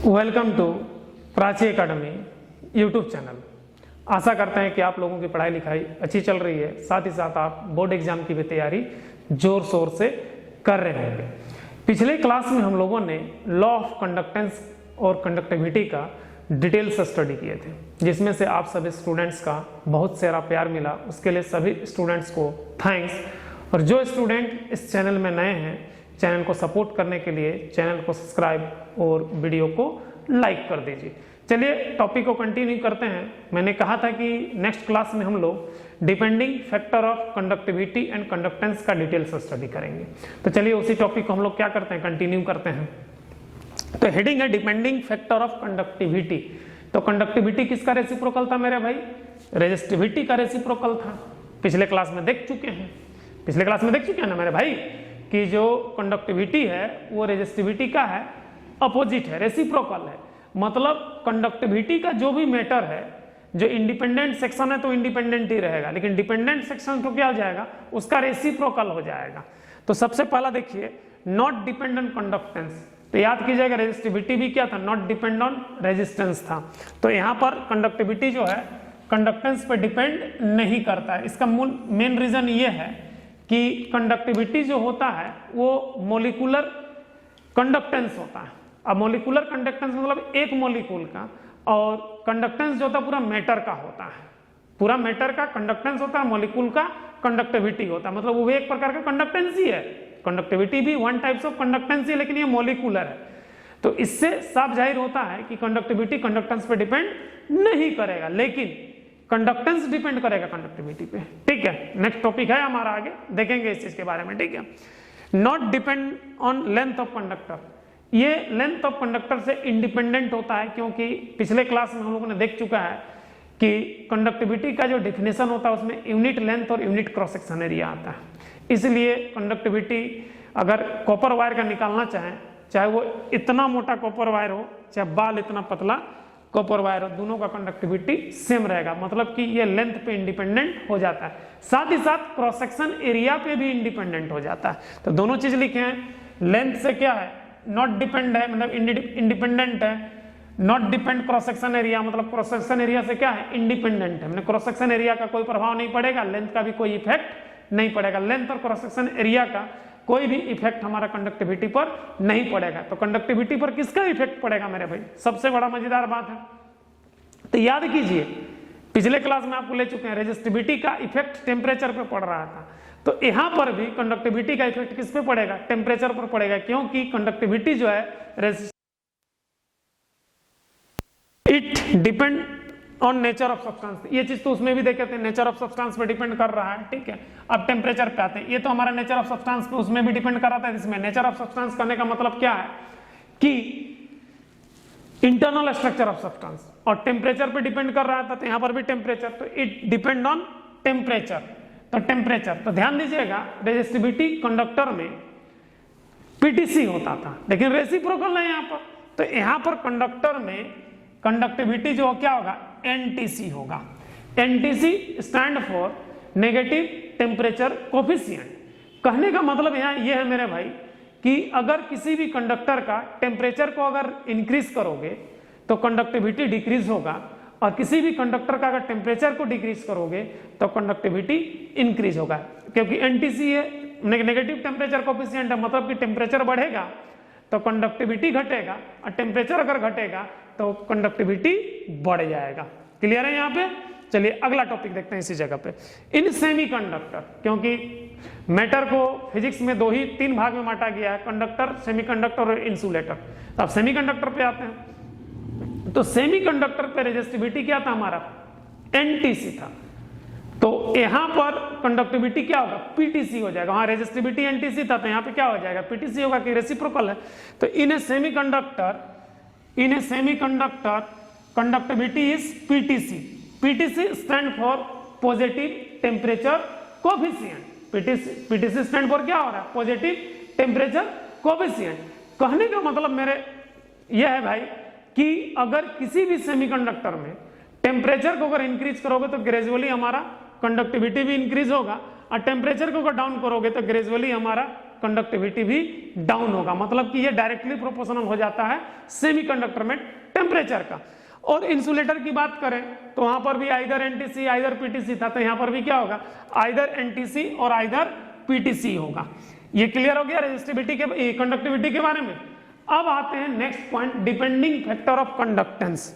Welcome to Prachi academy YouTube channel. आशा करते हैं कि आप लोगों की पढ़ाई लिखाई अच्छी चल रही है, साथ ही साथ आप बोर्ड एग्जाम की भी तैयारी जोर शोर से कर रहे होंगे। पिछले क्लास में हम लोगों ने लॉ ऑफ कंडक्टेंस और कंडक्टिविटी का डिटेल से स्टडी किए थे, जिसमें से आप सभी स्टूडेंट्स का बहुत सारा प्यार मिला। उसके लिए सभी स्टूडेंट्स को थैंक्स। और जो स्टूडेंट इस चैनल में नए हैं, चैनल को सपोर्ट करने के लिए चैनल को सब्सक्राइब और वीडियो को लाइक कर दीजिए। चलिए टॉपिक को कंटिन्यू करते हैं। मैंने कहा था कि नेक्स्ट क्लास में हम लोग depending factor of conductivity and conductance का डिटेल से स्टडी करेंगे। तो चलिए उसी टॉपिक को हम लोग क्या करते हैं, कंटिन्यू करते हैं। तो हेडिंग है डिपेंडिंग फैक्टर ऑफ कंडक्टिविटी। तो कंडक्टिविटी किसका रेसिप्रोकल था मेरे भाई? रेजिस्टिविटी का रेसिप्रोकल था। पिछले क्लास में देख चुके हैं ना मेरे भाई कि जो कंडक्टिविटी है वो रेजिस्टिविटी का है, अपोजिट है, रेसिप्रोकल है। मतलब कंडक्टिविटी का जो भी मैटर है, जो इंडिपेंडेंट सेक्शन है तो इंडिपेंडेंट ही रहेगा, लेकिन डिपेंडेंट सेक्शन तो क्या हो जाएगा, उसका रेसिप्रोकल हो जाएगा। तो सबसे पहला देखिए, नॉट डिपेंड ऑन कंडक्टेंस। तो याद कीजिएगा रेजिस्टिविटी भी क्या था, नॉट डिपेंड ऑन रेजिस्टेंस था। तो यहाँ पर कंडक्टिविटी जो है कंडक्टेंस पर डिपेंड नहीं करता है। इसका मूल मेन रीजन ये है कि कंडक्टिविटी जो होता है वो मोलिकुलर कंडक्टेंस होता है। अब मोलिकुलर कंडक्टेंस मतलब एक मोलिक्यूल का, और कंडक्टेंस जो होता है पूरा मैटर का होता है। पूरा मैटर का कंडक्टेंस होता है, मोलिक्यूल का कंडक्टिविटी होता है। मतलब वो एक प्रकार का कंडक्टेंस ही है। कंडक्टिविटी भी वन टाइप्स ऑफ कंडक्टेंस है, लेकिन ये मोलिकुलर है। तो इससे साफ जाहिर होता है कि कंडक्टिविटी कंडक्टेंस पे डिपेंड नहीं करेगा, लेकिन कंडक्टेंस डिपेंड करेगा कंडक्टिविटी पे। ठीक है, नेक्स्ट टॉपिक है हमारा, आगे देखेंगे इस चीज के बारे में। ठीक है, not depend on length of conductor. ये लेंथ ऑफ कंडक्टर से इंडिपेंडेंट होता है, क्योंकि पिछले क्लास में हम लोगों ने देख चुका है कि कंडक्टिविटी का जो डिफिनेशन होता है उसमें यूनिट लेंथ और यूनिट क्रॉस सेक्शन एरिया आता है। इसलिए कंडक्टिविटी अगर कॉपर वायर का निकालना चाहें, चाहे वो इतना मोटा कॉपर वायर हो, चाहे बाल इतना पतला कॉपर वायर हो, दोनों का कंडक्टिविटी सेम रहेगा। मतलब कि ये लेंथ पे इंडिपेंडेंट हो जाता है, साथ ही साथ क्रॉस सेक्शन एरिया पे भी इंडिपेंडेंट हो जाता है। तो दोनों चीज लिखे हैं। लेंथ से क्या है, नॉट डिपेंड है, मतलब इंडिपेंडेंट है। Not depend cross section area, मतलब क्रॉस सेक्शन एरिया से क्या है, इंडिपेंडेंट है। मतलब क्रॉस सेक्शन एरिया का कोई प्रभाव नहीं पड़ेगा, लेंथ का भी कोई इफेक्ट नहीं पड़ेगा। लेंथ और क्रॉस सेक्शन एरिया का कोई भी इफेक्ट हमारा कंडक्टिविटी पर नहीं पड़ेगा। तो कंडक्टिविटी पर किसका इफेक्ट पड़ेगा मेरे भाई? सबसे बड़ा मजेदार बात है, तो याद कीजिए पिछले क्लास में आपको ले चुके हैं, रेजिस्टिविटी का इफेक्ट टेम्परेचर पे पड़ रहा था। तो यहां पर भी कंडक्टिविटी का इफेक्ट किस पे पड़ेगा? टेम्परेचर पर पड़ेगा, क्योंकि कंडक्टिविटी जो है it depend on nature of substance. ये चीज तो उसमें भी देखे थे, नेचर ऑफ सब्सटेंस पे डिपेंड कर रहा है। ठीक है, अब टेम्परेचर पे आते हैं। ये तो हमारा नेचर ऑफ सब्सटेंस पे उसमें भी डिपेंड कर रहा था। इसमें नेचर ऑफ सब्सटेंस करने का मतलब क्या है कि इंटरनल स्ट्रक्चर ऑफ सब्सटेंस, और टेम्परेचर पे डिपेंड कर रहा था। तो यहां पर भी टेम्परेचर, तो इट डिपेंड ऑन टेम्परेचर। तो टेम्परेचर, तो ध्यान दीजिएगा रेजिस्टिविटी कंडक्टर में पीटीसी होता था, लेकिन रेसिप्रोकल नहीं यहां पर। तो यहां पर कंडक्टर में कंडक्टिविटी जो क्या होगा, एनटीसी होगा। NTC stand for negative temperature coefficient. कहने का मतलब यहां यह है मेरे भाई कि अगर किसी भी कंडक्टर का टेम्परेचर को अगर इंक्रीज करोगे तो कंडक्टिविटी डिक्रीज होगा, और किसी भी कंडक्टर का अगर टेम्परेचर को डिक्रीज करोगे तो कंडक्टिविटी इंक्रीज होगा। क्योंकि एनटीसी है, नेगेटिव टेम्परेचर कोफिशिएंट है, मतलब कि टेम्परेचर बढ़ेगा तो कंडक्टिविटी घटेगा, और टेम्परेचर अगर घटेगा तो कंडक्टिविटी बढ़ जाएगा। क्लियर है यहाँ पे? चलिए अगला टॉपिक देखते हैं इसी जगह पे। इन सेमीकंडक्टर, क्योंकि मैटर को फिजिक्स में तीन भाग में बांटा गया है, कंडक्टर, सेमीकंडक्टर और इंसुलेटर। अब सेमीकंडक्टर पे आते हैं। तो सेमीकंडक्टर पे रेजिस्टिविटी क्या था हमारा, एनटीसी था। तो यहां पर कंडक्टिविटी क्या होगा, पीटीसी हो जाएगा। वहां रेजिस्टिविटी एनटीसी था, तो यहां पे क्या हो जाएगा, पीटीसी होगा, कि रेसिप्रोकल है। तो in a semiconductor conductivity is PTC. PTC stand for positive temperature coefficient. PTC stand for क्या हो रहा है, पॉजिटिव टेम्परेचर कोफिशिएंट। कहने का मतलब मेरे यह है भाई कि अगर किसी भी सेमीकंडक्टर में टेम्परेचर को अगर इंक्रीज करोगे तो ग्रेजुअली हमारा कंडक्टिविटी भी इंक्रीज होगा, और टेम्परेचर को अगर डाउन करोगे तो ग्रेजुअली हमारा कंडक्टिविटी भी डाउन होगा। मतलब कि ये डायरेक्टली प्रोपोर्शनल हो जाता है सेमीकंडक्टर में टेम्परेचर का। और इंसुलेटर की बात करें तो वहां पर भी आइदर एनटीसी आइदर पीटीसी था, तो यहां पर भी क्या होगा, आइदर एनटीसी और आइदर पीटीसी होगा। ये क्लियर हो गया रेजिस्टिविटी के कंडक्टिविटी के बारे में। अब आते हैं next point, depending factor of conductance.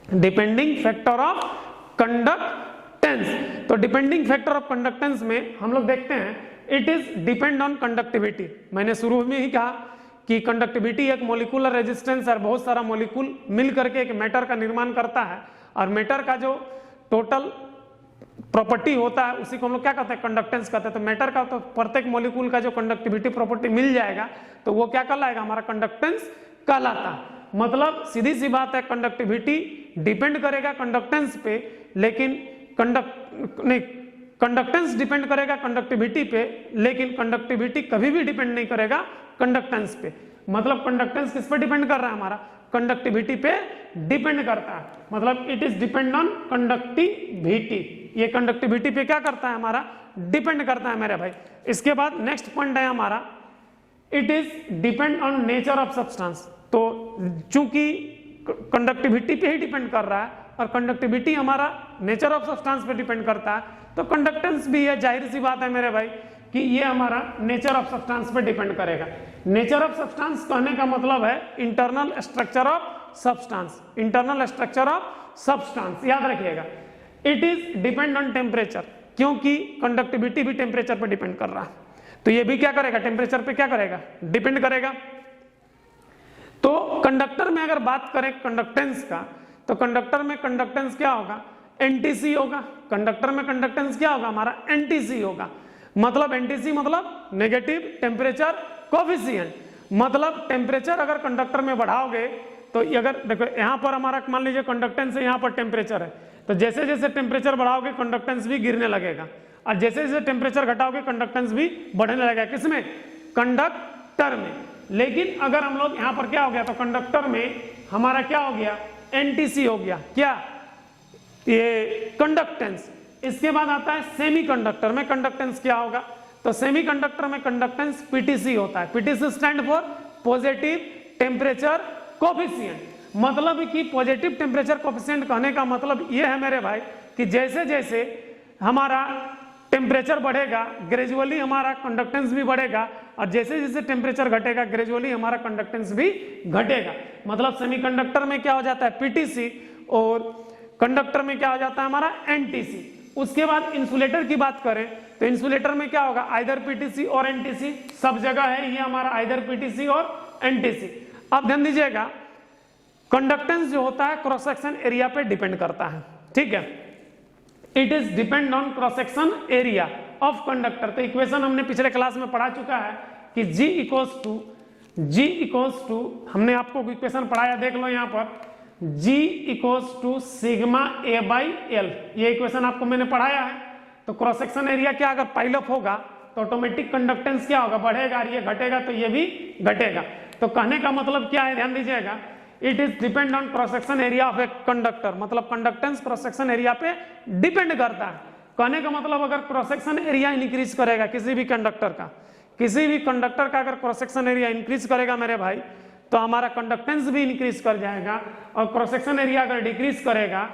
Depending factor of conductance, तो डिपेंडिंग फैक्टर ऑफ कंडक्टेंस में हम लोग देखते हैं it is depend on conductivity. मैंने शुरू में ही कहा कि कंडक्टिविटी एक मॉलिक्यूलर रेजिस्टेंस है, बहुत सारा मॉलिक्यूल मिल करके एक मैटर का निर्माण करता है, और मैटर का जो टोटल प्रॉपर्टी होता है उसी को हम लोग क्या कहते हैं, कंडक्टेंस कहते हैं। तो मैटर का तो प्रत्येक मॉलिक्यूल का जो कंडक्टिविटी प्रॉपर्टी मिल जाएगा तो वो क्या कहलाएगा, हमारा कंडक्टेंस कहलाता है। मतलब सीधी सी बात है, कंडक्टिविटी डिपेंड करेगा कंडक्टेंस पे, लेकिन कंडक्टेंस डिपेंड करेगा कंडक्टिविटी पे, लेकिन कंडक्टिविटी कभी भी डिपेंड नहीं करेगा कंडक्टेंस पे। मतलब कंडक्टेंस किस पे डिपेंड कर रहा है, हमारा कंडक्टिविटी पे डिपेंड करता है। मतलब it is depend on conductivity, ये कंडक्टिविटी पे क्या करता है, हमारा डिपेंड करता है मेरे भाई। इसके बाद नेक्स्ट पॉइंट है हमारा, it is depend on nature of substance. तो चूंकि कंडक्टिविटी पे ही डिपेंड कर रहा है और कंडक्टिविटी हमारा नेचर ऑफ सब्सटेंस पे डिपेंड करता है, तो कंडक्टेंस भी है, जाहिर सी बात है मेरे भाई कि ये हमारा नेचर ऑफ सब्सटेंस पे डिपेंड करेगा। नेचर ऑफ सब्सटेंस कहने का मतलब है internal structure of substance, internal structure of substance, याद रखिएगा। It is depend on temperature, क्योंकि कंडक्टिविटी भी टेम्परेचर पर डिपेंड कर रहा है, तो ये भी क्या करेगा, टेम्परेचर पे क्या करेगा, डिपेंड करेगा। तो कंडक्टर में अगर बात करें कंडक्टेंस का, तो कंडक्टर में कंडक्टेंस क्या होगा, एनटीसी होगा। कंडक्टर में कंडक्टेंस क्या होगा, हमारा एनटीसी होगा। मतलब एनटीसी मतलब नेगेटिव टेम्परेचर कोफिशिएंट। मतलब टेम्परेचर अगर कंडक्टर में बढ़ाओगे तो अगर देखो यहाँ पर हमारा मान लीजिए कंडक्टेंस है, यहाँ पर टेम्परेचर है, तो जैसे जैसे टेम्परेचर बढ़ाओगे कंडक्टेंस भी गिरने लगेगा, और जैसे जैसे टेम्परेचर घटाओगे कंडक्टेंस भी बढ़ने लगेगा। किसमें, कंडक्टर में। लेकिन अगर हम लोग यहाँ पर क्या हो गया, तो कंडक्टर में हमारा क्या हो गया, एनटीसी हो गया, क्या, ये कंडक्टेंस। इसके बाद आता है सेमीकंडक्टर में कंडक्टेंस क्या होगा, तो सेमीकंडक्टर में कंडक्टेंस पीटीसी होता है। PTC stand for positive temperature coefficient. मतलब कि पॉजिटिव टेम्परेचर कोफिशिएंट कहने का मतलब ये है मेरे भाई कि जैसे जैसे हमारा टेम्परेचर बढ़ेगा ग्रेजुअली हमारा कंडक्टेंस भी बढ़ेगा, और जैसे जैसे टेम्परेचर घटेगा ग्रेजुअली हमारा कंडक्टेंस भी घटेगा। मतलब सेमीकंडक्टर में क्या हो जाता है, पीटीसी, और कंडक्टर में क्या हो जाता है, हमारा एनटीसी। उसके बाद इंसुलेटर की बात करें तो इंसुलेटर में क्या होगा, आइदर पीटीसी और एनटीसी, सब जगह है ये हमारा आइदर पीटीसी और एनटीसी। अब ध्यान दीजिएगा, कंडक्टेंस जो होता है क्रॉस सेक्शन एरिया पे डिपेंड करता है, ठीक है। It is depend on cross section area of conductor. तो इक्वेशन हमने पिछले क्लास में पढ़ा चुका है कि G इक्वल्स टू हमने आपको इक्वेशन पढ़ाया, देख लो यहाँ पर, G equals to sigma A by L, ये इक्वेशन आपको मैंने पढ़ाया है। तो क्रॉस सेक्शन एरिया क्या अगर पाइल अप होगा तो ऑटोमेटिक कंडक्टेंस क्या होगा, बढ़ेगा, और ये घटेगा तो ये भी घटेगा। तो कहने का मतलब क्या है, ध्यान दीजिएगा, it is depend on cross section area of a conductor. मतलब कंडक्टेंस क्रॉस सेक्शन एरिया पे डिपेंड करता है। कहने का मतलब अगर क्रॉस सेक्शन एरिया इंक्रीज करेगा किसी भी कंडक्टर का अगर क्रॉस सेक्शन एरिया इंक्रीज करेगा मेरे भाई, तो हमारा कंडक्टेंस भी इंक्रीज कर जाएगा। और क्रॉस सेक्शन एरिया अगर डिक्रीज करेगा,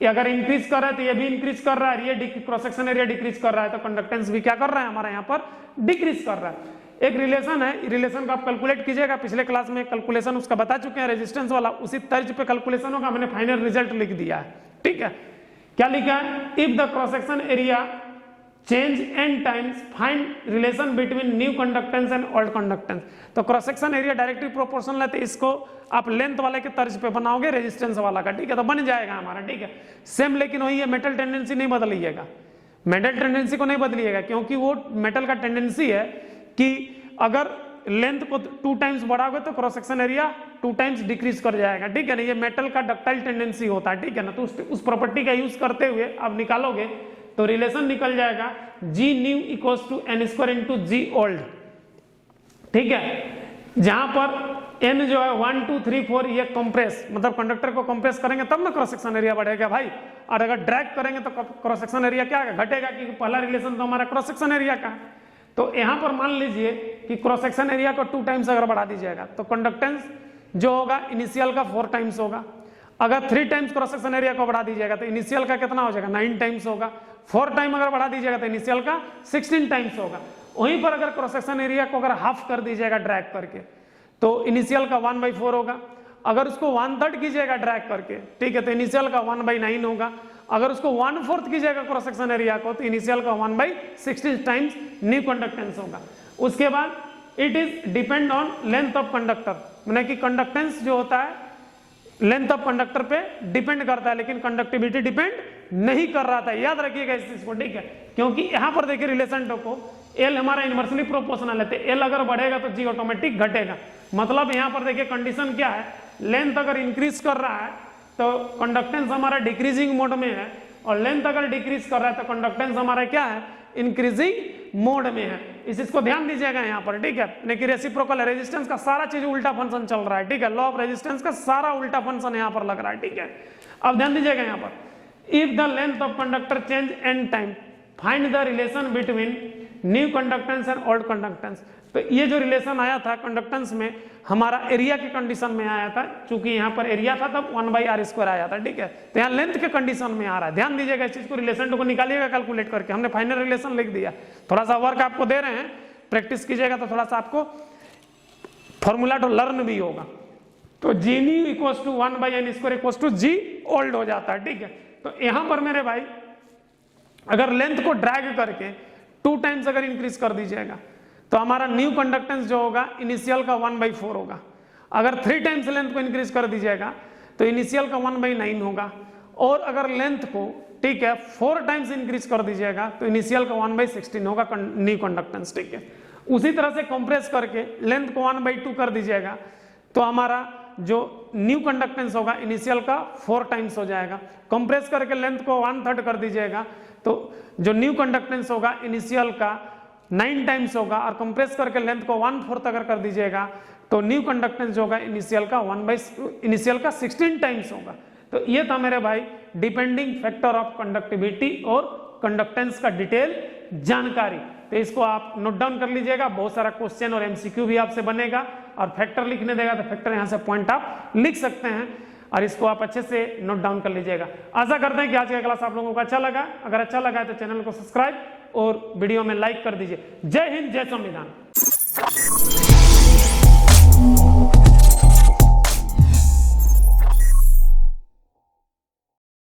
अगर इंक्रीज कर रहा है तो ये भी इंक्रीज कर रहा है, ये क्रॉस सेक्शन एरिया डिक्रीज कर रहा है, तो कंडक्टेंस भी क्या कर रहा है, हमारा यहाँ पर डिक्रीज कर रहा है। एक रिलेशन है, रिलेशन को आप कैलकुलेट कीजिएगा, पिछले क्लास में कैलकुलेशन उसका बता चुके हैं, रेजिस्टेंस वाला, उसी तर्ज पे कैलकुलेशन होगा, मैंने फाइनल रिजल्ट लिख दिया है, ठीक है। क्या लिखा है, if the cross section area change n times find relation between new conductance and old conductance. तो cross section area directly proportional है, तो इसको आप लेंथ वाले के तर्ज पे बनाओगे रेजिस्टेंस वाला का, ठीक है, तो बन जाएगा हमारा, ठीक है। सेम लेकिन वही है, मेटल टेंडेंसी नहीं बदलिएगा, मेटल टेंडेंसी को नहीं बदलिएगा, क्योंकि वो मेटल का टेंडेंसी है कि अगर लेंथ को 2 टाइम्स बढ़ाओगे तो cross section area 2 times decrease कर जाएगा, ठीक है ना। ये मेटल का डक्टाइल टेंडेंसी होता है, ठीक है ना। तो उस प्रॉपर्टी का यूज करते हुए आप निकालोगे तो रिलेशन निकल जाएगा G new equals to n square into G old, ठीक है। जहां पर n जो है 1 2 3 4 ये कंप्रेस, मतलब कंडक्टर को कंप्रेस करेंगे तब ना क्रॉस सेक्शन एरिया बढ़ेगा भाई, और अगर ड्रैग करेंगे तो क्रॉस सेक्शन एरिया क्या घटेगा, क्योंकि पहला रिलेशन तो हमारा क्रॉस सेक्शन एरिया का है। तो यहाँ पर मान लीजिए कि क्रॉस सेक्शन एरिया को 2 टाइम्स अगर बढ़ा दीजिएगा तो कंडक्टेंस जो होगा इनिशियल का 4 टाइम्स होगा। अगर 3 टाइम्स क्रॉस सेक्शन एरिया को बढ़ा दीजिएगा तो इनिशियल का कितना हो जाएगा, 9 टाइम्स होगा। 4 टाइम अगर बढ़ा दीजिएगा तो इनिशियल का 16 टाइम्स होगा। वहीं पर अगर क्रॉस सेक्शन एरिया को अगर हाफ कर दीजिएगा ड्रैग करके तो इनिशियल का 1/4 होगा। अगर उसको 1/3 कीजिएगा ड्रैग करके, ठीक है, तो इनिशियल का 1/9 होगा। अगर उसको 1/4 कीजिएगा क्रॉस सेक्शन एरिया को तो इनिशियल का 1/16 टाइम्स न्यू कंडक्टेंस होगा। उसके बाद it is depend on length of conductor, माने कि कंडक्टेंस जो होता है लेंथ ऑफ कंडक्टर पे डिपेंड करता है, लेकिन कंडक्टिविटी डिपेंड नहीं कर रहा था। याद रखिएगा इस चीज को, ठीक है, क्योंकि यहां पर देखिए रिलेशन को एल हमारा इनवर्सली प्रोपोर्शनल है, एल अगर बढ़ेगा तो जी ऑटोमेटिक घटेगा। मतलब यहां पर देखिए कंडीशन क्या है, लेंथ अगर इंक्रीज कर रहा है तो कंडक्टेंस हमारा डिक्रीजिंग मोड में है, और लेंथ अगर डिक्रीज कर रहा है तो कंडक्टेंस हमारा क्या है, इंक्रीजिंग मोड में है। इस चीज को ध्यान दीजिएगा यहाँ पर, ठीक है, लेकिन रेसिप्रोकल है, रेजिस्टेंस का सारा चीज उल्टा फंक्शन चल रहा है, ठीक है, लॉ ऑफ रेजिस्टेंस का सारा उल्टा फंक्शन यहाँ पर लग रहा है, ठीक है। अब ध्यान दीजिएगा यहाँ पर, if the length of conductor change n time find the relation between new conductance and old conductance. तो ये जो रिलेशन आया था कंडक्टेंस में हमारा एरिया के कंडीशन में आया था, चूंकि यहाँ पर एरिया था तब 1/r² आया था, ठीक है, तो यहाँ लेंथ के कंडीशन में आ रहा है। ध्यान दीजिएगा इस चीज को, रिलेशन को निकालिएगा कैलकुलेट करके। हमने फाइनल रिलेशन लिख दिया, थोड़ा सा वर्क आपको दे रहे हैं, प्रैक्टिस कीजिएगा तो थोड़ा सा आपको फॉर्मूला तो लर्न भी होगा। तो G new equals to 1/n² equals to G old हो जाता है, ठीक है। तो यहां पर मेरे भाई अगर लेंथ को ड्रैग करके 2 टाइम्स अगर इंक्रीज कर दीजिएगा तो हमारा न्यू कंडक्टेंस जो होगा इनिशियल का 1/4 होगा। अगर 3 टाइम्स लेंथ को इंक्रीज कर दीजिएगा तो इनिशियल का 1/9 होगा। और अगर लेंथ को, ठीक है, 4 टाइम्स इंक्रीज कर दीजिएगा तो इनिशियल का 1/16 होगा न्यू कंडक्टेंस, ठीक है। उसी तरह से कंप्रेस करके लेंथ को 1/2 कर दीजिएगा तो हमारा जो न्यू कंडक्टेंस होगा इनिशियल का 4 टाइम्स हो जाएगा। कंप्रेस करके लेंथ को 1/3 कर दीजिएगा तो जो न्यू कंडक्टेंस होगा इनिशियल का 9 टाइम्स होगा। और कंप्रेस करके लेंथ को 1/4 अगर कर दीजिएगा तो न्यू कंडक्टेंस जो होगा इनिशियल का 16 टाइम्स होगा। तो ये था मेरे भाई डिपेंडिंग फैक्टर ऑफ कंडक्टिविटी और कंडक्टेंस का डिटेल जानकारी। तो इसको आप नोट डाउन कर लीजिएगा, बहुत सारा क्वेश्चन और एमसीक्यू भी आपसे बनेगा। और फैक्टर लिखने देगा तो फैक्टर यहाँ से पॉइंट आप लिख सकते हैं, और इसको आप अच्छे से नोट डाउन कर लीजिएगा। आशा करते हैं कि आज का क्लास आप लोगों को अच्छा लगा। अगर अच्छा लगा है तो चैनल को सब्सक्राइब और वीडियो में लाइक कर दीजिए। जय हिंद, जय संविधान।